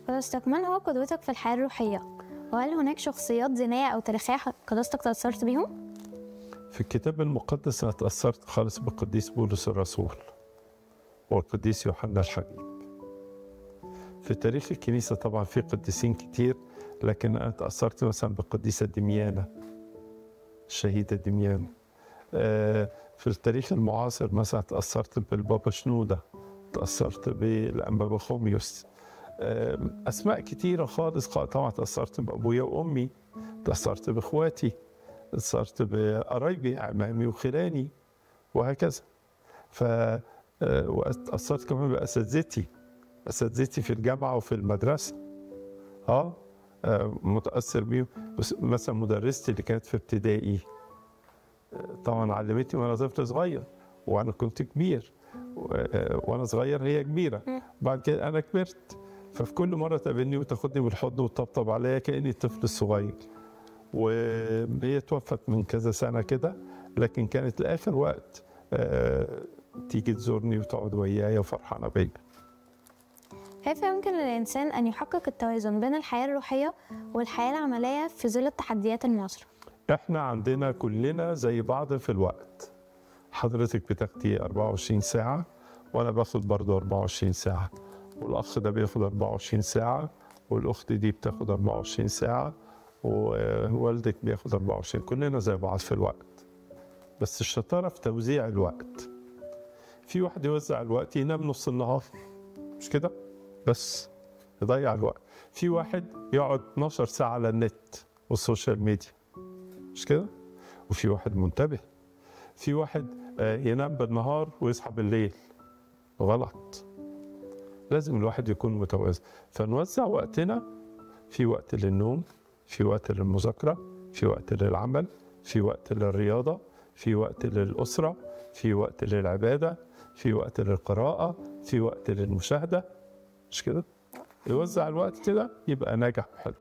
قداستك، من هو قدوتك في الحياة الروحية؟ وهل هناك شخصيات دينية أو تاريخية قداستك تأثرت بيهم؟ في الكتاب المقدس أنا تأثرت خالص بالقديس بولس الرسول والقديس يوحنا الحبيب. في تاريخ الكنيسة طبعا في قديسين كتير، لكن أنا تأثرت مثلا بالقديسة دميانة، الشهيدة دميانة. في التاريخ المعاصر مثلا تأثرت بالبابا شنودة، تأثرت بالأنبا بخوميوس. أسماء كتيرة خالص. طبعا تأثرت بأبويا وأمي، تأثرت بإخواتي، تأثرت بقرايبي عمامي وخلاني وهكذا. وتأثرت كمان بأساتذتي في الجامعة وفي المدرسة. متأثر بيهم. مثلا مدرستي اللي كانت في ابتدائي طبعا علمتني وانا طفل صغير، وانا كنت كبير، وانا صغير هي كبيره. بعد كده انا كبرت، ففي كل مره تقابلني وتاخدني بالحضن وتطبطب عليا كاني الطفل الصغير. وهي توفت من كذا سنه كده، لكن كانت لاخر وقت تيجي تزورني وتقعد ويايا وفرحانه بيا. كيف يمكن للإنسان أن يحقق التوازن بين الحياة الروحية والحياة العملية في ظل التحديات المعاصرة؟ احنا عندنا كلنا زي بعض في الوقت. حضرتك بتاخدي 24 ساعة وانا باخد برضه 24 ساعة، والاخ ده بياخد 24 ساعة، والاخت دي بتاخد 24 ساعة، ووالدك بياخد 24. كلنا زي بعض في الوقت، بس الشطارة في توزيع الوقت. في واحد يوزع الوقت ينام نص النهار، مش كده؟ بس يضيع الوقت. في واحد يقعد 12 ساعة على النت والسوشيال ميديا، مش كده؟ وفي واحد منتبه. في واحد ينام بالنهار ويصحى بالليل. غلط. لازم الواحد يكون متوازن. فنوزع وقتنا، في وقت للنوم، في وقت للمذاكرة، في وقت للعمل، في وقت للرياضة، في وقت للأسرة، في وقت للعبادة، في وقت للقراءة، في وقت للمشاهدة، مش كده؟ يوزع الوقت كده يبقى ناجح وحلو.